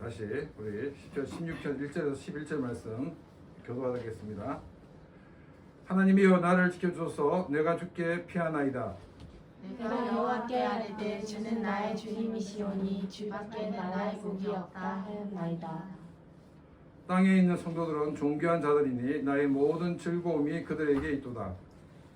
다시 우리 시편 16편 1절에서 11절 말씀 교도하겠습니다. 하나님이여 나를 지켜주소서. 내가 주께 피하나이다. 내가 여호와께 아뢰 때 주는 나의 주님이시오니 주밖에 나라의 복이 없다 하였나이다. 땅에 있는 성도들은 존귀한 자들이니 나의 모든 즐거움이 그들에게 있도다.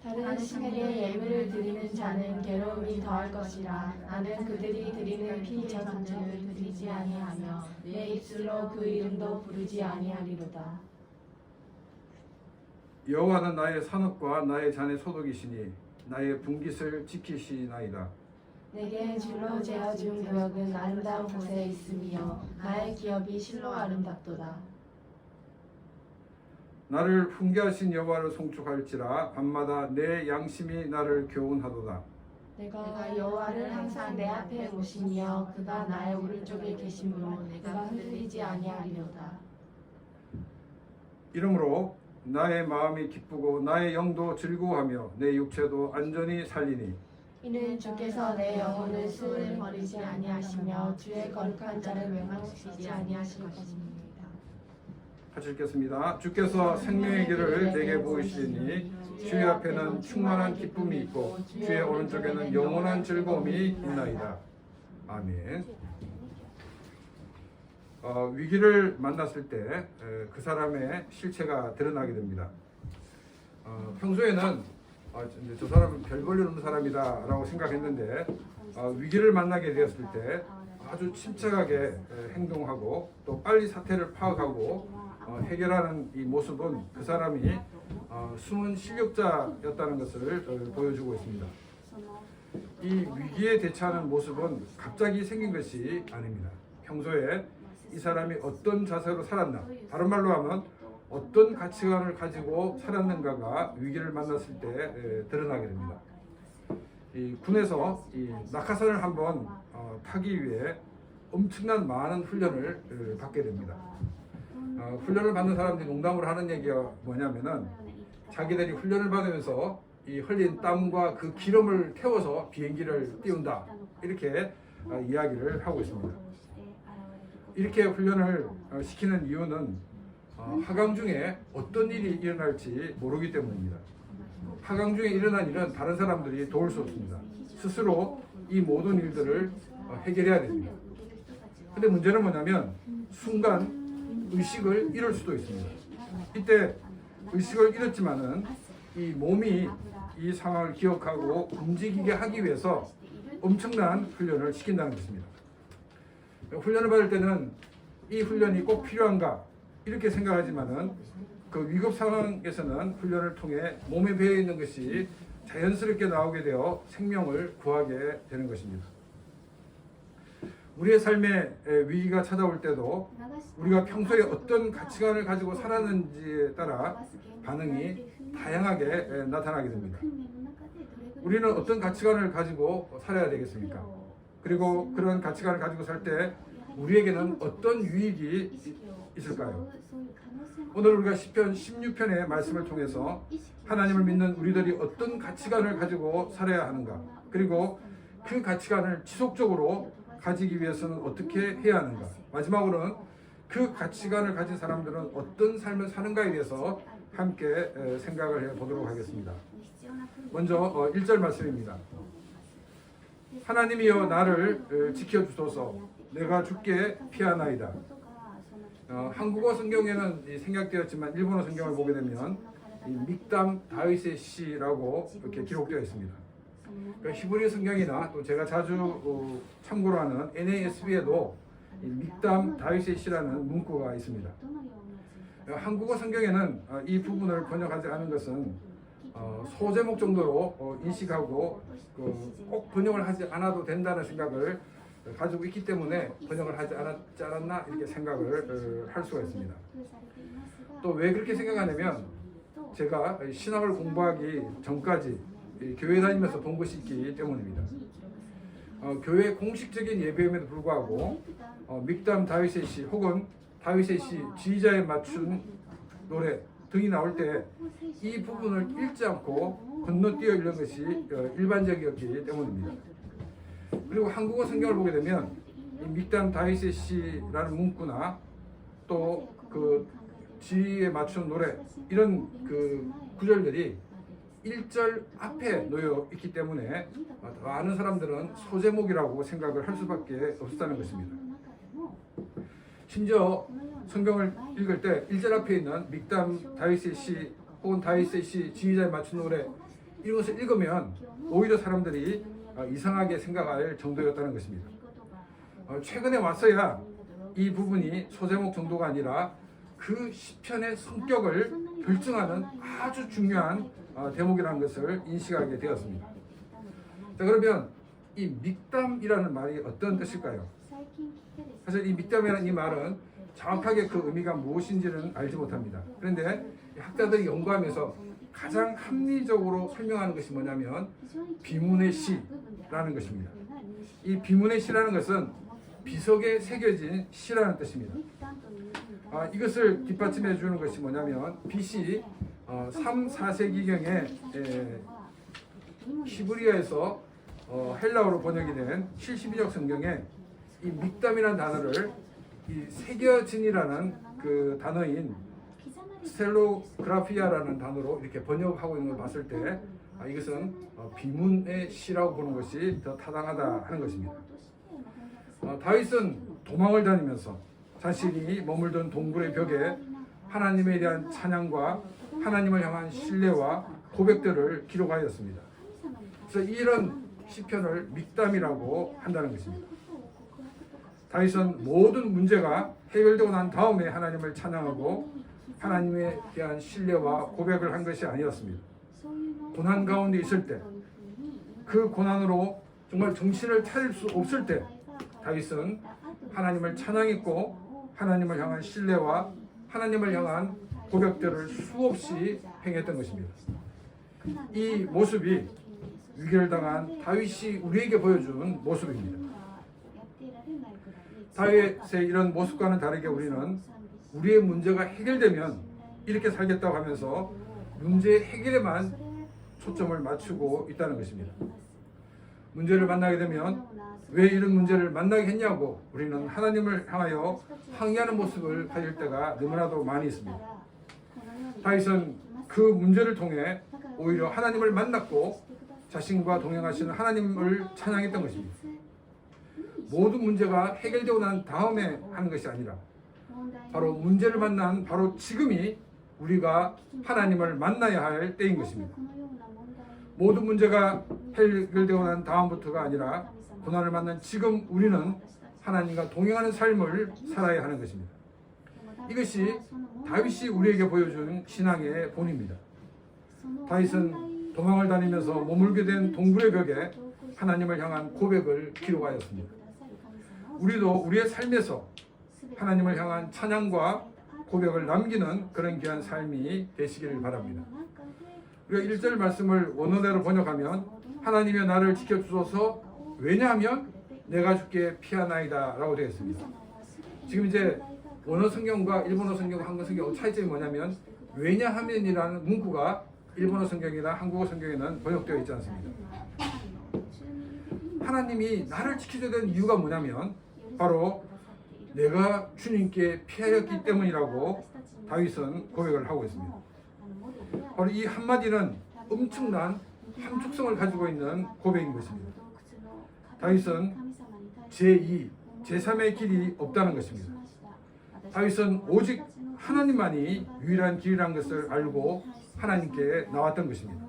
다른 신에게 예물을 드리는 자는 괴로움이 더할 것이라. 나는 그들이 드리는 피 전체를 드리지 아니하며 내 입술로 그 이름도 부르지 아니하리로다. 여호와는 나의 산업과 나의 잔의 소독이시니 나의 분깃을 지키시나이다. 내게 줄로 재어준 구역은 아름다운 곳에 있으며 나의 기업이 실로 아름답도다. 나를 훈계하신 여호와를 송축할지라 밤마다 내 양심이 나를 교훈하도다. 내가 여호와를 항상 내 앞에 모시며 그가 나의 오른쪽에 계심으로 내가 흔들리지 아니하리로다. 이러므로 나의 마음이 기쁘고 나의 영도 즐거워하며 내 육체도 안전히 살리니 이는 주께서 내 영혼을 스스로 버리지 아니하시며 주의 거룩한 자를 멸망시키지 아니하실 것입니다. 같이 읽겠습니다. 주께서 생명의 길을 내게 보이시니 주의 앞에는 충만한 기쁨이 있고 주의 오른쪽에는 영원한 즐거움이 있나이다. 아멘. 위기를 만났을 때 그 사람의 실체가 드러나게 됩니다. 평소에는 저 사람은 별 볼일 없는 사람이다 라고 생각했는데 위기를 만나게 되었을 때 아주 침착하게 행동하고 또 빨리 사태를 파악하고 해결하는 이 모습은 그 사람이 숨은 실력자였다는 것을 보여주고 있습니다. 이 위기에 대처하는 모습은 갑자기 생긴 것이 아닙니다. 평소에 이 사람이 어떤 자세로 살았나, 다른 말로 하면 어떤 가치관을 가지고 살았는가가 위기를 만났을 때 드러나게 됩니다. 이 군에서 이 낙하산을 한번 타기 위해 엄청난 많은 훈련을 받게 됩니다. 훈련을 받는 사람들이 농담으로 하는 얘기가 뭐냐면은 자기들이 훈련을 받으면서 이 흘린 땀과 그 기름을 태워서 비행기를 띄운다 이렇게 이야기를 하고 있습니다. 이렇게 훈련을 시키는 이유는 하강 중에 어떤 일이 일어날지 모르기 때문입니다. 하강 중에 일어난 일은 다른 사람들이 도울 수 없습니다. 스스로 이 모든 일들을 해결해야 됩니다. 근데 문제는 뭐냐면 순간 의식을 잃을 수도 있습니다. 이때 의식을 잃었지만은 이 몸이 이 상황을 기억하고 움직이게 하기 위해서 엄청난 훈련을 시킨다는 것입니다. 훈련을 받을 때는 이 훈련이 꼭 필요한가 이렇게 생각하지만은 그 위급 상황에서는 훈련을 통해 몸에 배어 있는 것이 자연스럽게 나오게 되어 생명을 구하게 되는 것입니다. 우리의 삶에 위기가 찾아올 때도 우리가 평소에 어떤 가치관을 가지고 살았는지에 따라 반응이 다양하게 나타나게 됩니다. 우리는 어떤 가치관을 가지고 살아야 되겠습니까? 그리고 그런 가치관을 가지고 살 때 우리에게는 어떤 유익이 있을까요? 오늘 우리가 시편 16편의 말씀을 통해서 하나님을 믿는 우리들이 어떤 가치관을 가지고 살아야 하는가, 그리고 그 가치관을 지속적으로 가지기 위해서는 어떻게 해야 하는가, 마지막으로는 그 가치관을 가진 사람들은 어떤 삶을 사는가에 대해서 함께 생각을 해보도록 하겠습니다. 먼저 1절 말씀입니다. 하나님이여 나를 지켜주소서. 내가 주께 피하나이다. 한국어 성경에는 생략되었지만 일본어 성경을 보게 되면 믹담 다윗의 시라고 이렇게 기록되어 있습니다. 그러니까 히브리 성경이나 또 제가 자주 참고로 하는 NASB에도 믹담 다윗의 시라는 문구가 있습니다. 한국어 성경에는 이 부분을 번역하지 않은 것은 소제목 정도로 인식하고 꼭 번역을 하지 않아도 된다는 생각을 가지고 있기 때문에 번역을 하지 않았지 않았나 이렇게 생각을 할 수가 있습니다. 또 왜 그렇게 생각하냐면 제가 신학을 공부하기 전까지 교회 다니면서 본 것이 있기 때문입니다. 교회 공식적인 예배임에도 불구하고 믹담 다윗의 시 혹은 다윗의 시 지휘자에 맞춘 노래 등이 나올 때 이 부분을 읽지 않고 건너뛰어 읽는 것이 일반적이었기 때문입니다. 그리고 한국어 성경을 보게 되면 이 믹담 다윗셋이라는 문구나 또 그 지에 맞춘 노래 이런 그 구절들이 1절 앞에 놓여 있기 때문에 많은 사람들은 소제목이라고 생각을 할 수밖에 없었다는 것입니다. 심지어 성경을 읽을 때 1절 앞에 있는 믹담 다윗의 시 혹은 다윗의 시 지휘자에 맞춘 노래 이것을 읽으면 오히려 사람들이 이상하게 생각할 정도였다는 것입니다. 최근에 와서야 이 부분이 소제목 정도가 아니라 그 시편의 성격을 결정하는 아주 중요한 대목이라는 것을 인식하게 되었습니다. 자, 그러면 이 믹담이라는 말이 어떤 뜻일까요? 사실 이 믹담이라는 이 말은 정확하게 그 의미가 무엇인지는 알지 못합니다. 그런데 학자들이 연구하면서 가장 합리적으로 설명하는 것이 뭐냐면 비문의 시라는 것입니다. 이 비문의 시라는 것은 비석에 새겨진 시라는 뜻입니다. 이것을 뒷받침해 주는 것이 뭐냐면 BC 3, 4세기경에 히브리어에서 헬라어로 번역이 된 72적 성경에 이 믹담이라는 단어를 이 새겨진이라는 그 단어인 스텔로그라피아라는 단어로 이렇게 번역하고 있는 걸 봤을 때 이것은 비문의 시라고 보는 것이 더 타당하다 하는 것입니다. 다윗은 도망을 다니면서 자신이 머물던 동굴의 벽에 하나님에 대한 찬양과 하나님을 향한 신뢰와 고백들을 기록하였습니다. 그래서 이런 시편을 믹담이라고 한다는 것입니다. 다윗은 모든 문제가 해결되고 난 다음에 하나님을 찬양하고 하나님에 대한 신뢰와 고백을 한 것이 아니었습니다. 고난 가운데 있을 때, 그 고난으로 정말 정신을 차릴 수 없을 때 다윗은 하나님을 찬양했고 하나님을 향한 신뢰와 하나님을 향한 고백들을 수없이 행했던 것입니다. 이 모습이 위기를 당한 다윗이 우리에게 보여준 모습입니다. 다윗의 이런 모습과는 다르게 우리는 우리의 문제가 해결되면 이렇게 살겠다고 하면서 문제 해결에만 초점을 맞추고 있다는 것입니다. 문제를 만나게 되면 왜 이런 문제를 만나게 했냐고 우리는 하나님을 향하여 항의하는 모습을 가질 때가 너무나도 많이 있습니다. 다윗은 그 문제를 통해 오히려 하나님을 만났고 자신과 동행하시는 하나님을 찬양했던 것입니다. 모든 문제가 해결되고 난 다음에 하는 것이 아니라 바로 문제를 만난 바로 지금이 우리가 하나님을 만나야 할 때인 것입니다. 모든 문제가 해결되고 난 다음부터가 아니라 고난을 만난 지금 우리는 하나님과 동행하는 삶을 살아야 하는 것입니다. 이것이 다윗이 우리에게 보여준 신앙의 본입니다. 다윗은 도망을 다니면서 머물게 된 동굴의 벽에 하나님을 향한 고백을 기록하였습니다. 우리도 우리의 삶에서 하나님을 향한 찬양과 고백을 남기는 그런 귀한 삶이 되시기를 바랍니다. 우리가 1절 말씀을 원어대로 번역하면 하나님의 나를 지켜주소서 왜냐하면 내가 주께 피하나이다 라고 되어 있습니다. 지금 이제 원어 성경과 일본어 성경, 한국 성경 차이점이 뭐냐면 왜냐하면이라는 문구가 일본어 성경이나 한국어 성경에는 번역되어 있지 않습니다. 하나님이 나를 지켜줘야 되는 이유가 뭐냐면 바로 내가 주님께 피하였기 때문이라고 다윗은 고백을 하고 있습니다. 바로 이 한마디는 엄청난 함축성을 가지고 있는 고백인 것입니다. 다윗은 제2, 제3의 길이 없다는 것입니다. 다윗은 오직 하나님만이 유일한 길이라는 것을 알고 하나님께 나왔던 것입니다.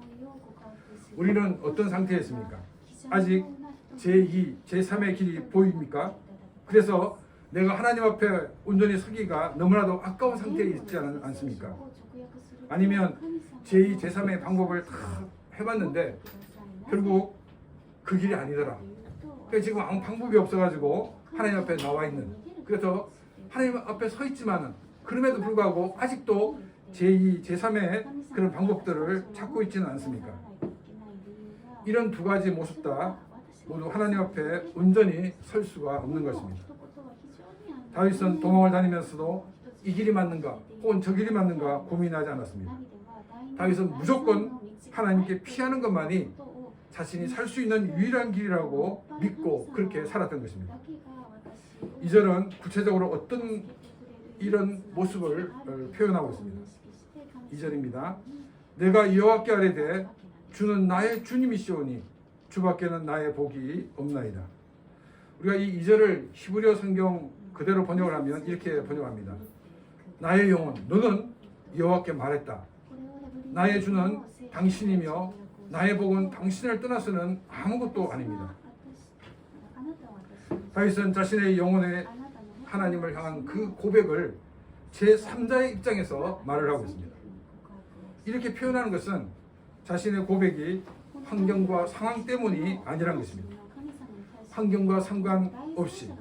우리는 어떤 상태에 있습니까? 아직 제2, 제3의 길이 보입니까? 그래서 내가 하나님 앞에 온전히 서기가 너무나도 아까운 상태에 있지 않습니까? 아니면 제2, 제3의 방법을 다 해봤는데 결국 그 길이 아니더라. 그러니까 지금 아무 방법이 없어가지고 하나님 앞에 나와 있는, 그래서 하나님 앞에 서 있지만은 그럼에도 불구하고 아직도 제2, 제3의 그런 방법들을 찾고 있지는 않습니까? 이런 두 가지 모습 다 모두 하나님 앞에 온전히 설 수가 없는 것입니다. 다윗은 도망을 다니면서도 이 길이 맞는가 혹은 저 길이 맞는가 고민하지 않았습니다. 다윗은 무조건 하나님께 피하는 것만이 자신이 살 수 있는 유일한 길이라고 믿고 그렇게 살았던 것입니다. 2절은 구체적으로 어떤 이런 모습을 표현하고 있습니다. 2절입니다. 내가 여호와께 아뢰되 주는 나의 주님이시오니 주밖에는 나의 복이 없나이다. 우리가 이 2절을 히브리어 성경 그대로 번역을 하면 이렇게 번역합니다. 나의 영혼 너는 여호와께 말했다. 나의 주는 당신이며 나의 복은 당신을 떠나서는 아무것도 아닙니다. 다윗은 자신의 영혼의 하나님을 향한 그 고백을 제3자의 입장에서 말을 하고 있습니다. 이렇게 표현하는 것은 자신의 고백이 환경과 상황 때문이 아니란 것입니다. 환경과 상관없이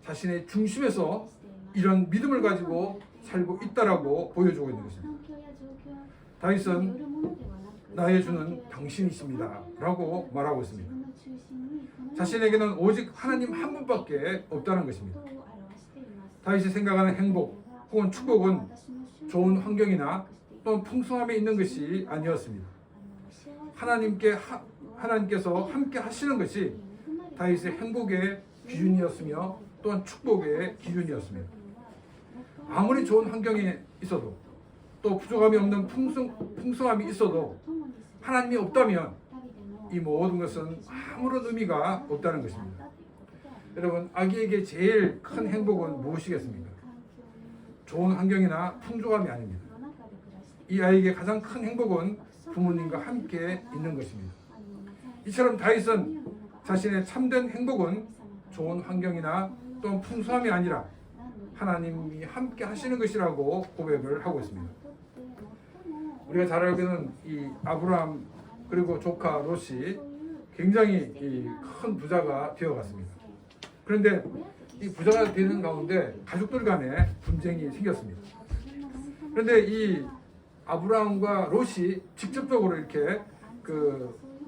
자신의 중심에서 이런 믿음을 가지고 살고 있다라고 보여주고 있는 것입니다. 다윗은 나의 주는 당신이십니다 라고 말하고 있습니다. 자신에게는 오직 하나님 한 분밖에 없다는 것입니다. 다윗이 생각하는 행복 혹은 축복은 좋은 환경이나 또는 풍성함에 있는 것이 아니었습니다. 하나님께서 함께 하시는 것이 다윗의 행복의 기준이었으며 또한 축복의 기준이었습니다. 아무리 좋은 환경에 있어도 또 부족함이 없는 풍성함이 있어도 하나님이 없다면 이 모든 것은 아무런 의미가 없다는 것입니다. 여러분, 아기에게 제일 큰 행복은 무엇이겠습니까? 좋은 환경이나 풍족함이 아닙니다. 이 아이에게 가장 큰 행복은 부모님과 함께 있는 것입니다. 이처럼 다윗은 자신의 참된 행복은 좋은 환경이나 또 풍성함이 아니라 하나님이 함께 하시는 것이라고 고백을 하고 있습니다. 우리가 잘 알고 있는 이 아브라함 그리고 조카 롯이 굉장히 큰 부자가 되어갔습니다. 그런데 이 부자가 되는 가운데 가족들 간에 분쟁이 생겼습니다. 그런데 이 아브라함과 롯이 직접적으로 이렇게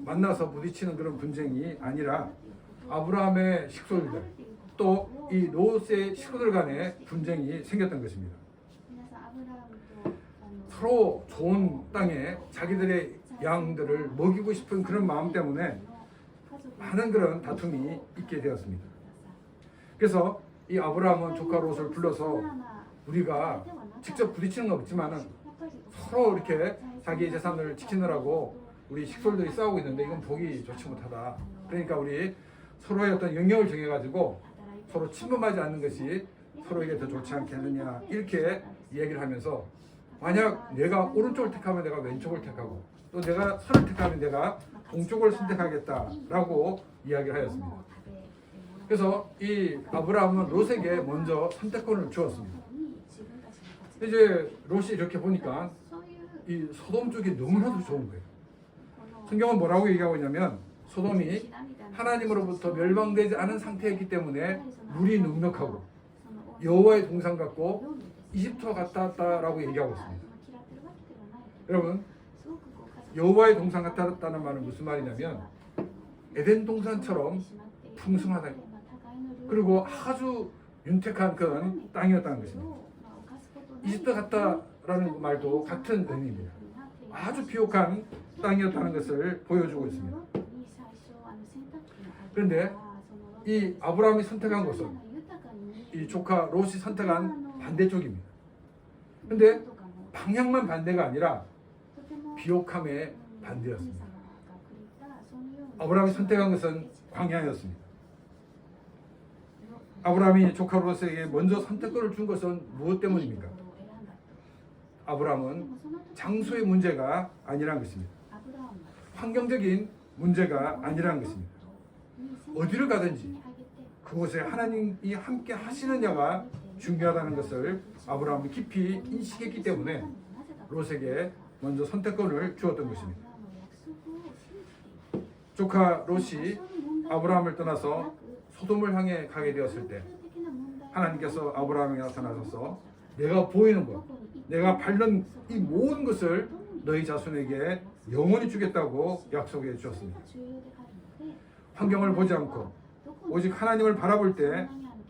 만나서 부딪히는 그런 분쟁이 아니라 아브라함의 식솔들 또 이 롯의 식구들 간에 분쟁이 생겼던 것입니다. 서로 좋은 땅에 자기들의 양들을 먹이고 싶은 그런 마음 때문에 많은 그런 다툼이 있게 되었습니다. 그래서 이 아브라함은 조카 롯을 불러서 우리가 직접 부딪히는 건 없지만 서로 이렇게 자기의 재산을 지키느라고 우리 식솔들이 싸우고 있는데 이건 보기 좋지 못하다. 그러니까 우리 서로의 어떤 영역을 정해가지고 서로 침범하지 않는 것이 서로에게 더 좋지 않겠느냐 이렇게 이야기를 하면서 만약 내가 오른쪽을 택하면 내가 왼쪽을 택하고 또 내가 선을 택하면 내가 동쪽을 선택하겠다라고 이야기를 하였습니다. 그래서 이 아브라함은 롯에게 먼저 선택권을 주었습니다. 이제 롯이 이렇게 보니까 이 소돔 쪽이 너무나도 좋은 거예요. 성경은 뭐라고 얘기하고 있냐면 소돔이 하나님으로부터 멸망되지 않은 상태였기 때문에 물이 넉넉하고 여호와의 동산 같고 이집트와 같았다라고 얘기하고 있습니다. 여러분, 여호와의 동산 같았다는 말은 무슨 말이냐면 에덴 동산처럼 풍성하다 그리고 아주 윤택한 그런 땅이었다는 것입니다. 이집트 같다라는 말도 같은 의미입니다. 아주 비옥한 땅이었다는 것을 보여주고 있습니다. 그런데 이 아브라함이 선택한 것은 이 조카 롯이 선택한 반대쪽입니다. 그런데 방향만 반대가 아니라 비옥함의 반대였습니다. 아브라함이 선택한 것은 광야였습니다. 아브라함이 조카 롯에게 먼저 선택권을 준 것은 무엇 때문입니까? 아브라함은 장소의 문제가 아니란 것입니다. 환경적인 문제가 아니란 것입니다. 어디를 가든지 그곳에 하나님이 함께 하시느냐가 중요하다는 것을 아브라함이 깊이 인식했기 때문에 롯에게 먼저 선택권을 주었던 것입니다. 조카 롯이 아브라함을 떠나서 소돔을 향해 가게 되었을 때 하나님께서 아브라함에게 나타나셔서 내가 보이는 것, 내가 밟는 이 모든 것을 너희 자손에게 영원히 주겠다고 약속해 주셨습니다. 환경을 보지 않고 오직 하나님을 바라볼 때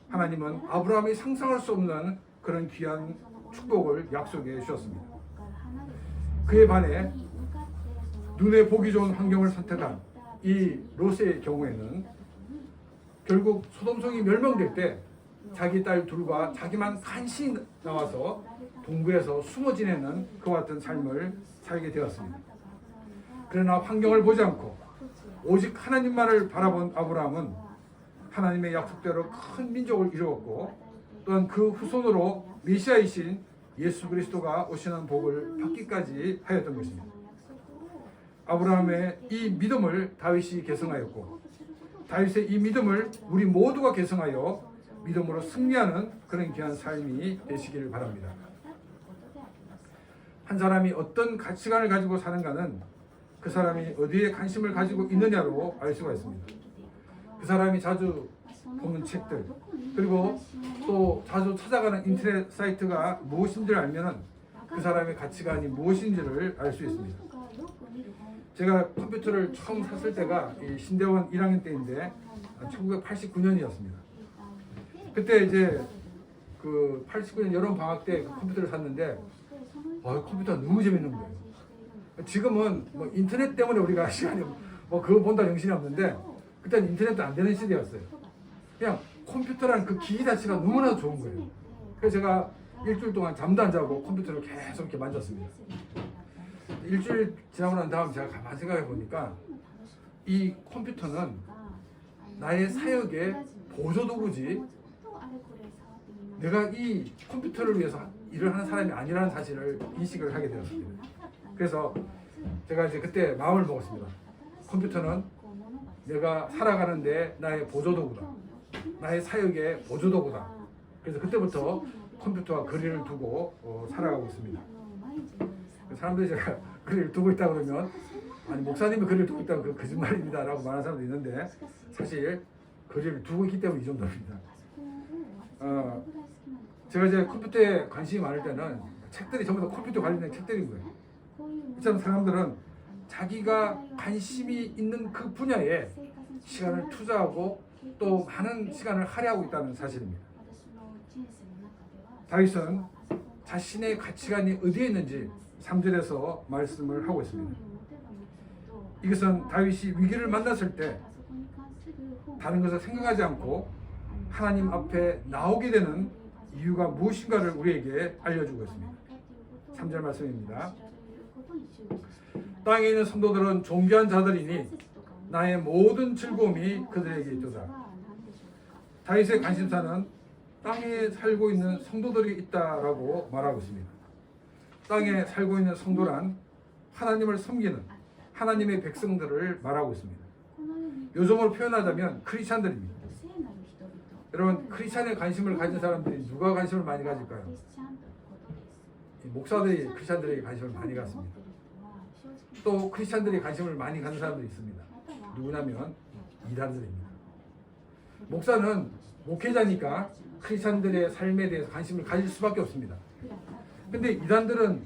하나님은 아브라함이 상상할 수 없는 그런 귀한 축복을 약속해 주셨습니다. 그에 반해 눈에 보기 좋은 환경을 선택한 이 롯의 경우에는 결국 소돔성이 멸망될 때 자기 딸 둘과 자기만 간신히 나와서 동부에서 숨어 지내는 그와 같은 삶을 살게 되었습니다. 그러나 환경을 보지 않고 오직 하나님만을 바라본 아브라함은 하나님의 약속대로 큰 민족을 이루었고 또한 그 후손으로 메시아이신 예수 그리스도가 오시는 복을 받기까지 하였던 것입니다. 아브라함의 이 믿음을 다윗이 계승하였고 다윗의 이 믿음을 우리 모두가 계승하여 믿음으로 승리하는 그런 귀한 삶이 되시기를 바랍니다. 한 사람이 어떤 가치관을 가지고 사는가는 그 사람이 어디에 관심을 가지고 있느냐로 알 수가 있습니다. 그 사람이 자주 보는 책들 그리고 또 자주 찾아가는 인터넷 사이트가 무엇인지를 알면은 그 사람의 가치관이 무엇인지를 알 수 있습니다. 제가 컴퓨터를 처음 샀을 때가 이 신대원 1학년 때인데 1989년이었습니다. 그때 이제 그 89년 여름 방학 때 그 컴퓨터를 샀는데 컴퓨터가 너무 재밌는 거예요. 지금은 뭐 인터넷 때문에 우리가 시간이 뭐 그거 본다 정신이 없는데 그때는 인터넷도 안 되는 시대였어요. 그냥 컴퓨터라는 그 기기 자체가 너무나 좋은 거예요. 그래서 제가 일주일 동안 잠도 안 자고 컴퓨터를 계속 이렇게 만졌습니다. 일주일 지나고 난 다음 제가 가만히 생각해 보니까 이 컴퓨터는 나의 사역의 보조도구지 내가 이 컴퓨터를 위해서 일을 하는 사람이 아니라는 사실을 인식을 하게 되었습니다. 그래서 제가 이제 그때 마음을 먹었습니다. 컴퓨터는 내가 살아가는데 나의 보조도구다. 나의 사역의 보조도구다. 그래서 그때부터 컴퓨터와 거리를 두고 살아가고 있습니다. 사람들이 제가 거리를 두고 있다 그러면 아니 목사님이 거리를 두고 있다면 그 거짓말입니다 라고 말하는 사람도 있는데 사실 거리를 두고 있기 때문에 이 정도입니다. 제가 이제 컴퓨터에 관심이 많을 때는 책들이 전부 다 컴퓨터 관련된 책들인 거예요. 이처럼 사람들은 자기가 관심이 있는 그 분야에 시간을 투자하고 또 많은 시간을 할애하고 있다는 사실입니다. 다윗은 자신의 가치관이 어디에 있는지 3절에서 말씀을 하고 있습니다. 이것은 다윗이 위기를 만났을 때 다른 것을 생각하지 않고 하나님 앞에 나오게 되는 이유가 무엇인가를 우리에게 알려주고 있습니다. 3절 말씀입니다. 땅에 있는 성도들은 존귀한 자들이니 나의 모든 즐거움이 그들에게 있도다. 다윗의 관심사는 땅에 살고 있는 성도들이 있다라고 말하고 있습니다. 땅에 살고 있는 성도란 하나님을 섬기는 하나님의 백성들을 말하고 있습니다. 요즘으로 표현하자면 크리스찬들입니다. 여러분 크리스찬에 관심을 가진 사람들이 누가 관심을 많이 가질까요? 목사들이 크리스찬들에게 관심을 많이 갖습니다. 또 크리스찬들이 관심을 많이 가는 사람들이 있습니다. 누구냐면 이단들입니다. 목사는 목회자니까 크리스찬들의 삶에 대해서 관심을 가질 수밖에 없습니다. 근데 이단들은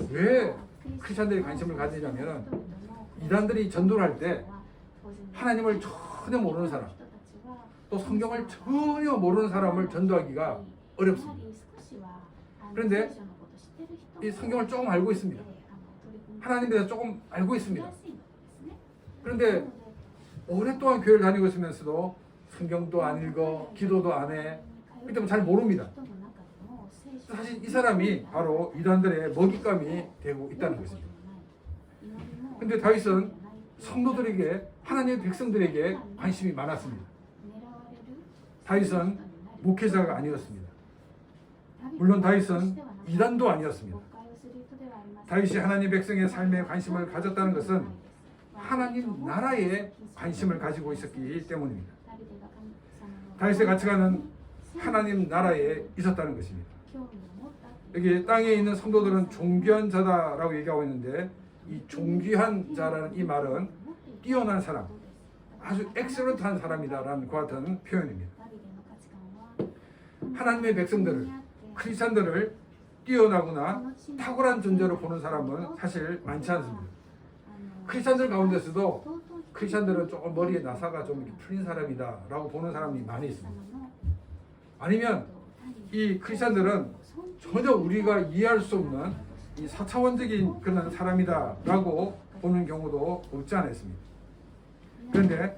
왜 크리스찬들이 관심을 가지냐면 이단들이 전도를 할 때 하나님을 전혀 모르는 사람 또 성경을 전혀 모르는 사람을 전도하기가 어렵습니다. 그런데 이 성경을 조금 알고 있습니다. 하나님에 대해서 조금 알고 있습니다. 그런데 오랫동안 교회를 다니고 있으면서도 성경도 안 읽어, 기도도 안 해. 그렇기 때문에 잘 모릅니다. 사실 이 사람이 바로 이단들의 먹잇감이 되고 있다는 것입니다. 그런데 다윗은 성도들에게 하나님의 백성들에게 관심이 많았습니다. 다윗은 목회자가 아니었습니다. 물론 다윗은 이단도 아니었습니다. 다윗이 하나님 백성의 삶에 관심을 가졌다는 것은 하나님 나라에 관심을 가지고 있었기 때문입니다. 다윗의 가치관은 하나님 나라에 있었다는 것입니다. 여기 땅에 있는 성도들은 존귀한 자다라고 얘기하고 있는데 이 존귀한 자라는 이 말은 뛰어난 사람, 아주 엑셀런트한 사람이다라는 그 같은 표현입니다. 하나님의 백성들을, 크리스찬들을 뛰어나거나 탁월한 존재로 보는 사람은 사실 많지 않습니다. 크리스찬들 가운데서도 크리스찬들은 조금 머리에 나사가 좀 이렇게 풀린 사람이다라고 보는 사람이 많이 있습니다. 아니면 이 크리스찬들은 전혀 우리가 이해할 수 없는 이 4차원적인 그런 사람이다라고 보는 경우도 없지 않아 있습니다. 그런데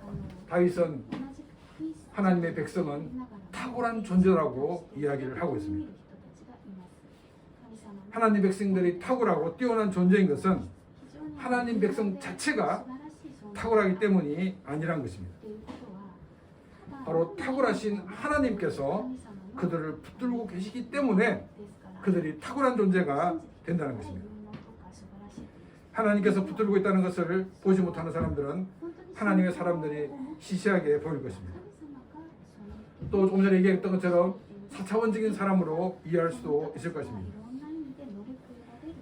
다윗은 하나님의 백성은 탁월한 존재라고 이야기를 하고 있습니다. 하나님 백성들이 탁월하고 뛰어난 존재인 것은 하나님 백성 자체가 탁월하기 때문이 아니란 것입니다. 바로 탁월하신 하나님께서 그들을 붙들고 계시기 때문에 그들이 탁월한 존재가 된다는 것입니다. 하나님께서 붙들고 있다는 것을 보지 못하는 사람들은 하나님의 사람들이 시시하게 보일 것입니다. 또 조금 전에 얘기했던 것처럼 4차원적인 사람으로 이해할 수도 있을 것입니다.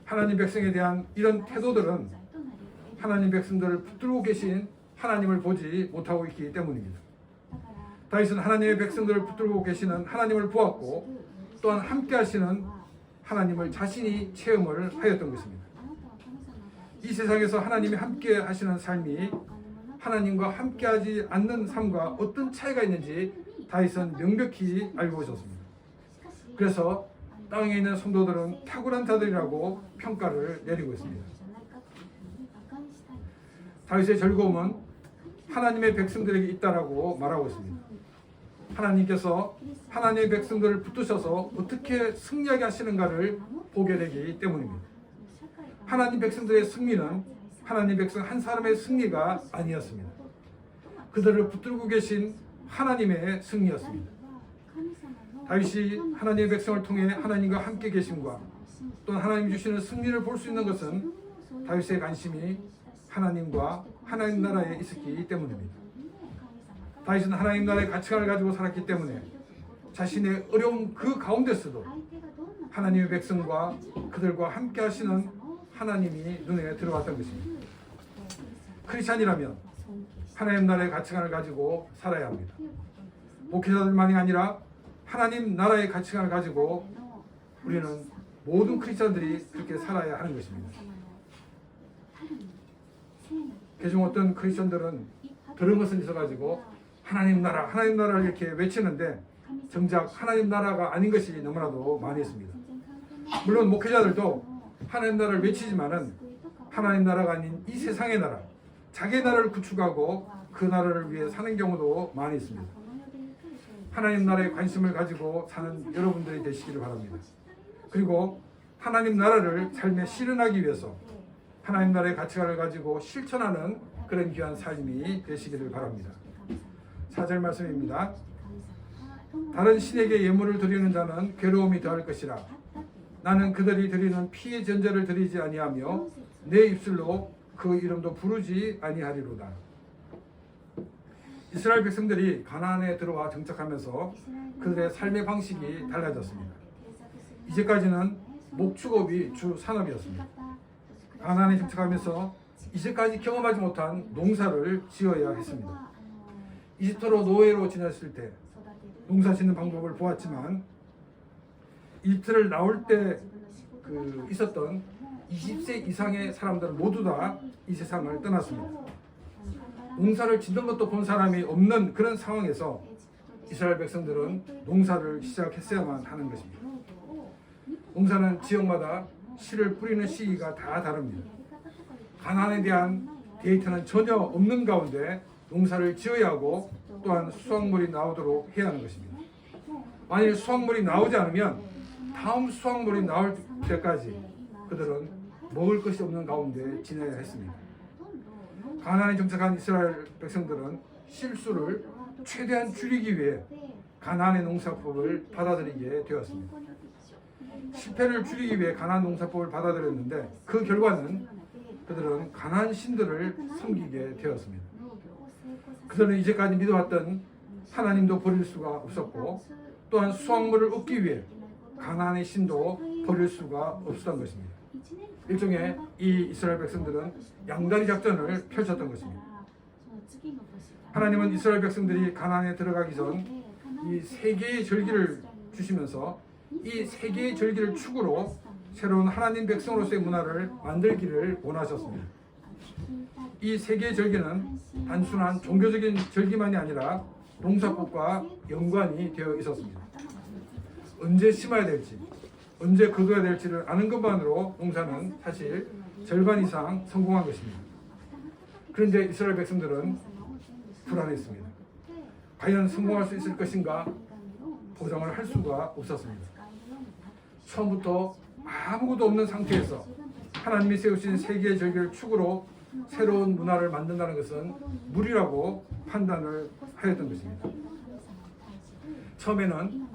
하나님 백성에 대한 이런 태도들은 하나님 백성들을 붙들고 계신 하나님을 보지 못하고 있기 때문입니다. 다윗은 하나님의 백성들을 붙들고 계시는 하나님을 보았고 또한 함께 하시는 하나님을 자신이 체험을 하였던 것입니다. 이 세상에서 하나님이 함께 하시는 삶이 하나님과 함께 하지 않는 삶과 어떤 차이가 있는지 다윗은 명백히 알고 있었습니다. 그래서 땅에 있는 성도들은 탁월한 자들이라고 평가를 내리고 있습니다. 다윗의 즐거움은 하나님의 백성들에게 있다라고 말하고 있습니다. 하나님께서 하나님의 백성들을 붙드셔서 어떻게 승리하게 하시는가를 보게 되기 때문입니다. 하나님 백성들의 승리는 하나님 백성 한 사람의 승리가 아니었습니다. 그들을 붙들고 계신 하나님의 승리였습니다. 다윗이 하나님의 백성을 통해 하나님과 함께 계심과 또한 하나님 주시는 승리를 볼 수 있는 것은 다윗의 관심이 하나님과 하나님 나라에 있었기 때문입니다. 다윗은 하나님 나라의 가치관을 가지고 살았기 때문에 자신의 어려운 그 가운데서도 하나님의 백성과 그들과 함께 하시는 하나님이 눈에 들어왔던 것입니다. 크리스찬이라면 하나님 나라의 가치관을 가지고 살아야 합니다. 목회자들만이 아니라 하나님 나라의 가치관을 가지고 우리는 모든 크리스찬들이 그렇게 살아야 하는 것입니다. 그중 어떤 크리스찬들은 들은 것은 있어가지고 하나님 나라를 이렇게 외치는데 정작 하나님 나라가 아닌 것이 너무나도 많이 있습니다. 물론 목회자들도 하나님 나라를 외치지만은 하나님 나라가 아닌 이 세상의 나라, 자기 나라를 구축하고 그 나라를 위해 사는 경우도 많이 있습니다. 하나님 나라에 관심을 가지고 사는 여러분들이 되시기를 바랍니다. 그리고 하나님 나라를 삶에 실현하기 위해서 하나님 나라의 가치관을 가지고 실천하는 그런 귀한 삶이 되시기를 바랍니다. 4절 말씀입니다. 다른 신에게 예물을 드리는 자는 괴로움이 더할 것이라. 나는 그들이 드리는 피의 전제를 드리지 아니하며 내 입술로 그 이름도 부르지 아니하리로다. 이스라엘 백성들이 가나안에 들어와 정착하면서 그들의 삶의 방식이 달라졌습니다. 이제까지는 목축업이 주 산업이었습니다. 가나안에 정착하면서 이제까지 경험하지 못한 농사를 지어야 했습니다. 이집트로 노예로 지냈을 때 농사 짓는 방법을 보았지만 이집트를 나올 때 있었던 20세 이상의 사람들은 모두 다 이 세상을 떠났습니다. 농사를 짓는 것도 본 사람이 없는 그런 상황에서 이스라엘 백성들은 농사를 시작했어야만 하는 것입니다. 농사는 지역마다 씨를 뿌리는 시기가 다 다릅니다. 가나안에 대한 데이터는 전혀 없는 가운데 농사를 지어야 하고 또한 수확물이 나오도록 해야 하는 것입니다. 만일 수확물이 나오지 않으면 다음 수확물이 나올 때까지 그들은 먹을 것이 없는 가운데 지내야 했습니다. 가나안에 정착한 이스라엘 백성들은 실수를 최대한 줄이기 위해 가나안의 농사법을 받아들이게 되었습니다. 실패를 줄이기 위해 가나안 농사법을 받아들였는데 그 결과는 그들은 가나안 신들을 섬기게 되었습니다. 그들은 이제까지 믿어왔던 하나님도 버릴 수가 없었고 또한 수확물을 얻기 위해 가나안의 신도 버릴 수가 없었던 것입니다. 일종의 이 이스라엘 백성들은 양다리 작전을 펼쳤던 것입니다. 하나님은 이스라엘 백성들이 가나안에 들어가기 전 이 세 개의 절기를 주시면서 이 세 개의 절기를 축으로 새로운 하나님 백성으로서의 문화를 만들기를 원하셨습니다. 이 세 개의 절기는 단순한 종교적인 절기만이 아니라 농사법과 연관이 되어 있었습니다. 언제 심어야 될지, 언제 거둬야 될지를 아는 것만으로 농사는 사실 절반 이상 성공한 것입니다. 그런데 이스라엘 백성들은 불안했습니다. 과연 성공할 수 있을 것인가 보장을 할 수가 없었습니다. 처음부터 아무것도 없는 상태에서 하나님이 세우신 세계의 절기를 축으로 새로운 문화를 만든다는 것은 무리라고 판단을 하였던 것입니다. 처음에는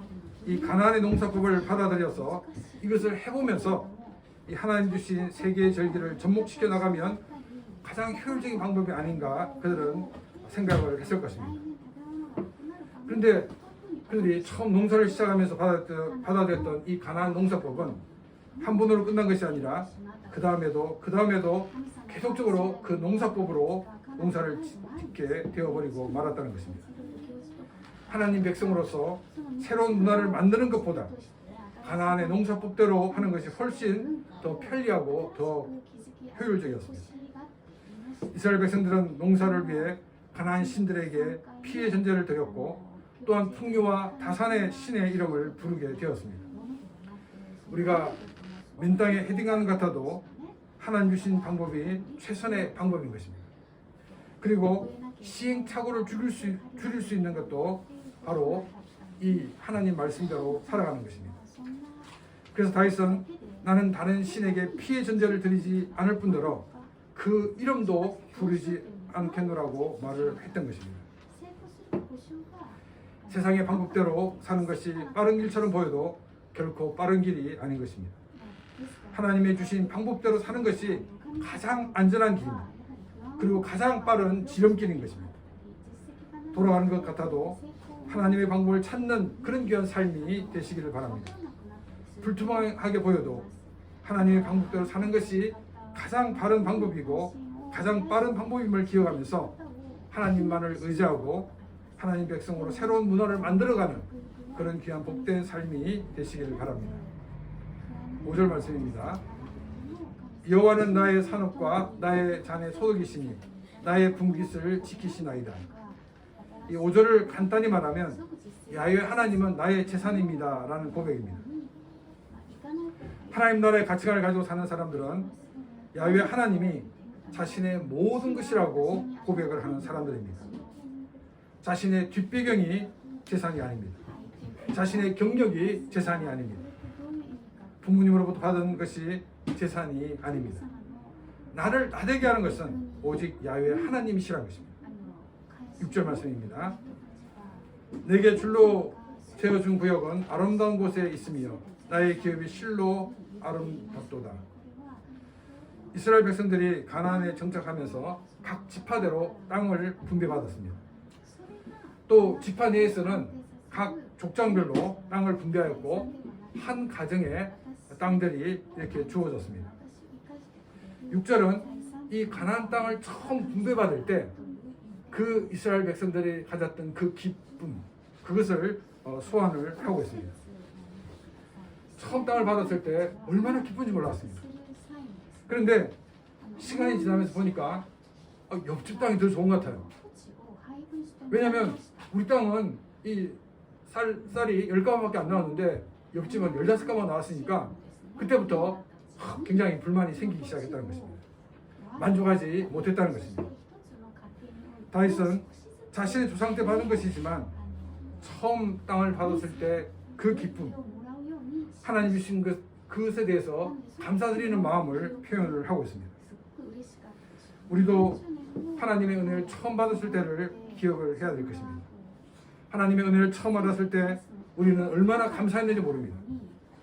이 가나안의 농사법을 받아들여서 이것을 해보면서 이 하나님 주신 세계의 절기를 접목시켜 나가면 가장 효율적인 방법이 아닌가 그들은 생각을 했을 것입니다. 그런데 그들이 처음 농사를 시작하면서 받아들였던 이 가나안 농사법은 한 번으로 끝난 것이 아니라 그 다음에도 계속적으로 그 농사법으로 농사를 짓게 되어버리고 말았다는 것입니다. 하나님 백성으로서 새로운 문화를 만드는 것보다 가나안의 농사법대로 하는 것이 훨씬 더 편리하고 더 효율적이었습니다. 이스라엘 백성들은 농사를 위해 가나안 신들에게 피해 전제를 드렸고 또한 풍요와 다산의 신의 이름을 부르게 되었습니다. 우리가 맨 땅에 헤딩하는 것 같아도 하나님 주신 방법이 최선의 방법인 것입니다. 그리고 시행착오를 줄일 수 있는 것도 바로 이 하나님 말씀대로 살아가는 것입니다. 그래서 다윗은 나는 다른 신에게 피해 전제를 드리지 않을 뿐더러 그 이름도 부르지 않겠노라고 말을 했던 것입니다. 세상의 방법대로 사는 것이 빠른 길처럼 보여도 결코 빠른 길이 아닌 것입니다. 하나님의 주신 방법대로 사는 것이 가장 안전한 길입니다. 그리고 가장 빠른 지름길인 것입니다. 돌아가는 것 같아도 하나님의 방법을 찾는 그런 귀한 삶이 되시기를 바랍니다. 불투명하게 보여도 하나님의 방법대로 사는 것이 가장 바른 방법이고 가장 빠른 방법임을 기억하면서 하나님만을 의지하고 하나님 백성으로 새로운 문화를 만들어가는 그런 귀한 복된 삶이 되시기를 바랍니다. 5절 말씀입니다. 여호와는 나의 산업과 나의 잔의 소득이시니 나의 분깃을 지키시나이다. 이 5절을 간단히 말하면 야훼 하나님은 나의 재산입니다 라는 고백입니다. 하나님 나라의 가치관을 가지고 사는 사람들은 야훼 하나님이 자신의 모든 것이라고 고백을 하는 사람들입니다. 자신의 뒷배경이 재산이 아닙니다. 자신의 경력이 재산이 아닙니다. 부모님으로부터 받은 것이 재산이 아닙니다. 나를 나되게 하는 것은 오직 야훼 하나님이시라는 것입니다. 6절 말씀입니다. 내게 줄로 세워준 구역은 아름다운 곳에 있으며 나의 기업이 실로 아름답도다. 이스라엘 백성들이 가나안에 정착하면서 각 지파대로 땅을 분배받았습니다. 또 지파 내에서는 각 족장별로 땅을 분배하였고 한 가정에 땅들이 이렇게 주어졌습니다. 6절은 이 가나안 땅을 처음 분배받을 때 그 이스라엘 백성들이 가졌던 그 기쁨, 그것을 소환을 하고 있습니다. 처음 땅을 받았을 때 얼마나 기쁜지 몰랐습니다. 그런데 시간이 지나면서 보니까 옆집 땅이 더 좋은 것 같아요. 왜냐하면 우리 땅은 이 쌀이 10가마밖에 안 나왔는데 옆집은 15가마 나왔으니까 그때부터 굉장히 불만이 생기기 시작했다는 것입니다. 만족하지 못했다는 것입니다. 다윗은 자신의 조상 때 받은 것이지만 처음 땅을 받았을 때 그 기쁨, 하나님 주신 그것에 대해서 감사드리는 마음을 표현을 하고 있습니다. 우리도 하나님의 은혜를 처음 받았을 때를 기억을 해야 될 것입니다. 하나님의 은혜를 처음 받았을 때 우리는 얼마나 감사했는지 모릅니다.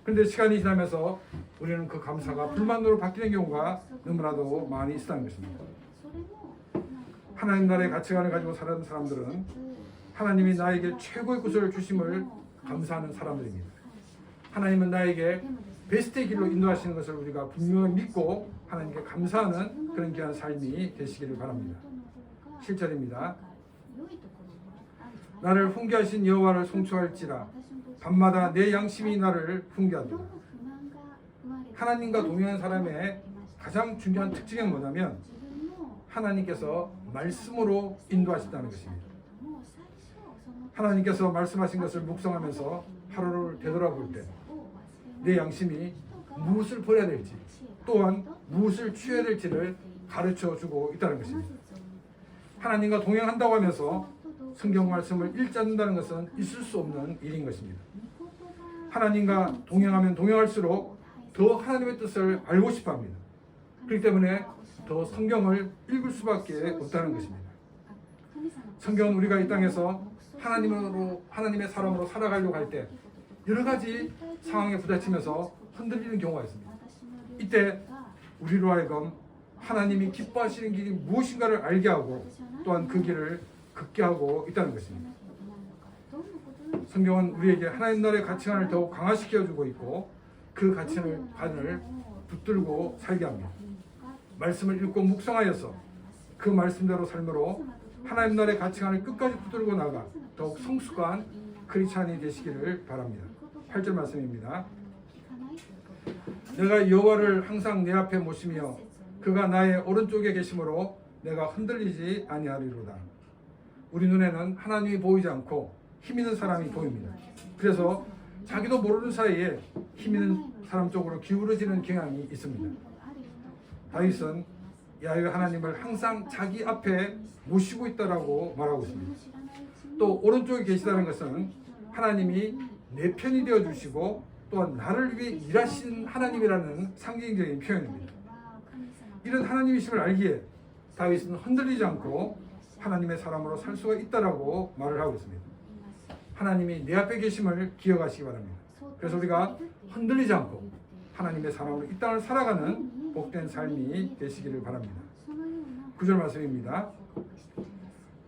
그런데 시간이 지나면서 우리는 그 감사가 불만으로 바뀌는 경우가 너무나도 많이 있다는 것입니다. 하나님 나라의 가치관을 가지고 사는 사람들은 하나님이 나에게 최고의 것을 주심을 감사하는 사람들입니다. 하나님은 나에게 베스트의 길로 인도하시는 것을 우리가 분명히 믿고 하나님께 감사하는 그런 귀한 삶이 되시기를 바랍니다. 7절입니다. 나를 훈계하신 여호와를 송축할지라 밤마다 내 양심이 나를 훈계하도다. 하나님과 동행하는 사람의 가장 중요한 특징은 뭐냐면 하나님께서 말씀으로 인도하신다는 것입니다. 하나님께서 말씀하신 것을 묵상하면서 하루를 되돌아볼 때 내 양심이 무엇을 버려야 될지 또한 무엇을 취해야 될지를 가르쳐 주고 있다는 것입니다. 하나님과 동행한다고 하면서 성경 말씀을 읽지 않는다는 것은 있을 수 없는 일인 것입니다. 하나님과 동행하면 동행할수록 더 하나님의 뜻을 알고 싶어 합니다. 그렇기 때문에 더 성경을 읽을 수밖에 없다는 것입니다. 성경은 우리가 이 땅에서 하나님의 사람으로 살아가려고 할 때 여러 가지 상황에 부딪히면서 흔들리는 경우가 있습니다. 이때 우리로 하여금 하나님이 기뻐하시는 길이 무엇인가를 알게 하고 또한 그 길을 걷게 하고 있다는 것입니다. 성경은 우리에게 하나님 나라의 가치관을 더욱 강화시켜주고 있고 그 가치관을 붙들고 살게 합니다. 말씀을 읽고 묵상하여서 그 말씀대로 삶으로 하나님 나라의 가치관을 끝까지 붙들고 나가 더욱 성숙한 크리스찬이 되시기를 바랍니다. 8절 말씀입니다. 내가 여호와를 항상 내 앞에 모시며 그가 나의 오른쪽에 계심으로 내가 흔들리지 아니하리로다. 우리 눈에는 하나님이 보이지 않고 힘 있는 사람이 보입니다. 그래서 자기도 모르는 사이에 힘 있는 사람 쪽으로 기울어지는 경향이 있습니다. 다윗은 야훼 하나님을 항상 자기 앞에 모시고 있다라고 말하고 있습니다. 또 오른쪽에 계시다는 것은 하나님이 내 편이 되어 주시고 또한 나를 위해 일하신 하나님이라는 상징적인 표현입니다. 이런 하나님이심을 알기에 다윗은 흔들리지 않고 하나님의 사람으로 살 수가 있다라고 말을 하고 있습니다. 하나님이 내 앞에 계심을 기억하시기 바랍니다. 그래서 우리가 흔들리지 않고 하나님의 사람으로 이 땅을 살아가는 복된 삶이 되시기를 바랍니다. 9절 말씀입니다.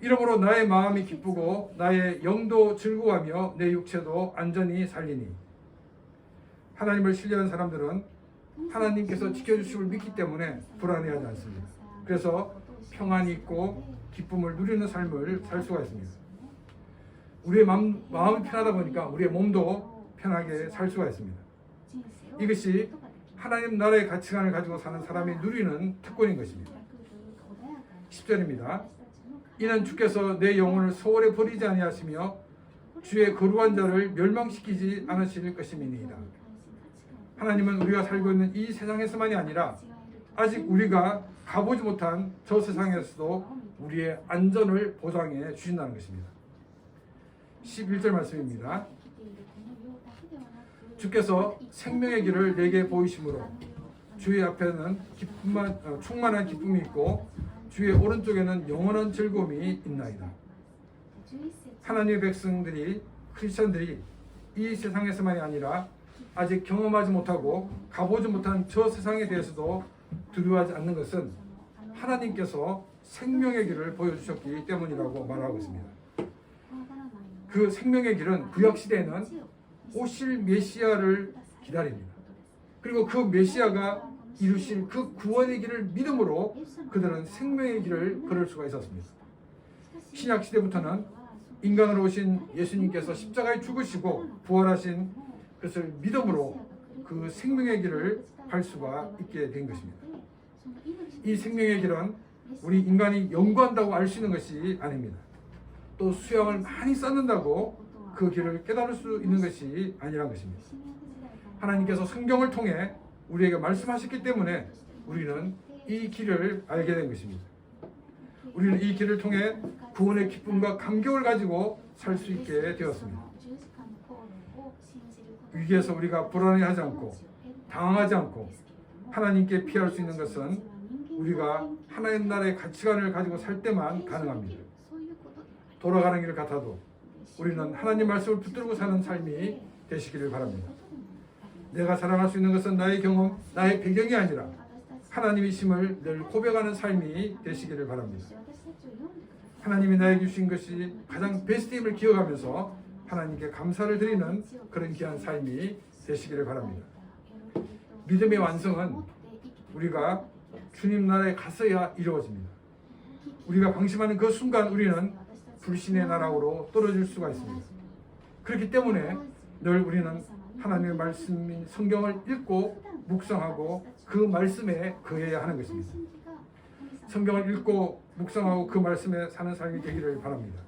이러므로 나의 마음이 기쁘고 나의 영도 즐거워하며 내 육체도 안전히 살리니. 하나님을 신뢰하는 사람들은 하나님께서 지켜주심을 믿기 때문에 불안해하지 않습니다. 그래서 평안이 있고 기쁨을 누리는 삶을 살 수가 있습니다. 우리의 마음이 편하다 보니까 우리의 몸도 편하게 살 수가 있습니다. 이것이 하나님 나라의 가치관을 가지고 사는 사람이 누리는 특권인 것입니다. 10절입니다. 이는 주께서 내 영혼을 소홀히 버리지 아니하시며 주의 거룩한 자를 멸망시키지 않으실 것임이니이다. 하나님은 우리가 살고 있는 이 세상에서만이 아니라 아직 우리가 가보지 못한 저 세상에서도 우리의 안전을 보장해 주신다는 것입니다. 11절 말씀입니다. 주께서 생명의 길을 내게 보이심으로 주의 앞에는 충만한 기쁨이 있고 주의 오른쪽에는 영원한 즐거움이 있나이다. 하나님의 백성들이 크리스천들이 이 세상에서만이 아니라 아직 경험하지 못하고 가보지 못한 저 세상에 대해서도 두려워하지 않는 것은 하나님께서 생명의 길을 보여주셨기 때문이라고 말하고 있습니다. 그 생명의 길은 구약시대에는 오실 메시아를 기다립니다. 그리고 그 메시아가 이루실 그 구원의 길을 믿음으로 그들은 생명의 길을 걸을 수가 있었습니다. 신약시대부터는 인간으로 오신 예수님께서 십자가에 죽으시고 부활하신 것을 믿음으로 그 생명의 길을 갈 수가 있게 된 것입니다. 이 생명의 길은 우리 인간이 연구한다고 알 수 있는 것이 아닙니다. 또 수양을 많이 쌓는다고 그 길을 깨달을 수 있는 것이 아니란 것입니다. 하나님께서 성경을 통해 우리에게 말씀하셨기 때문에 우리는 이 길을 알게 된 것입니다. 우리는 이 길을 통해 구원의 기쁨과 감격을 가지고 살 수 있게 되었습니다. 위기에서 우리가 불안해하지 않고 당황하지 않고 하나님께 피할 수 있는 것은 우리가 하나님 나라의 가치관을 가지고 살 때만 가능합니다. 돌아가는 길 같아도 우리는 하나님 말씀을 붙들고 사는 삶이 되시기를 바랍니다. 내가 살아갈 수 있는 것은 나의 경험, 나의 배경이 아니라 하나님이심을 늘 고백하는 삶이 되시기를 바랍니다. 하나님이 나에게 주신 것이 가장 베스트임을 기억하면서 하나님께 감사를 드리는 그런 귀한 삶이 되시기를 바랍니다. 믿음의 완성은 우리가 주님 나라에 갔어야 이루어집니다. 우리가 방심하는 그 순간 우리는 불신의 나라로 떨어질 수가 있습니다. 그렇기 때문에 늘 우리는 하나님의 말씀인 성경을 읽고 묵상하고 그 말씀에 거해야 하는 것입니다. 성경을 읽고 묵상하고 그 말씀에 사는 삶이 되기를 바랍니다.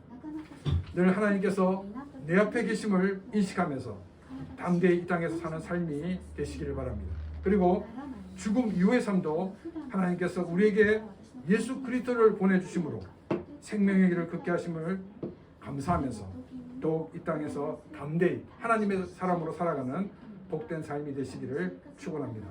늘 하나님께서 내 앞에 계심을 인식하면서 담대히 이 땅에서 사는 삶이 되시기를 바랍니다. 그리고 죽음 이후의 삶도 하나님께서 우리에게 예수 그리스도를 보내주심으로 생명의 길을 걷게 하심을 감사하면서 더욱 이 땅에서 담대히 하나님의 사람으로 살아가는 복된 삶이 되시기를 축원합니다.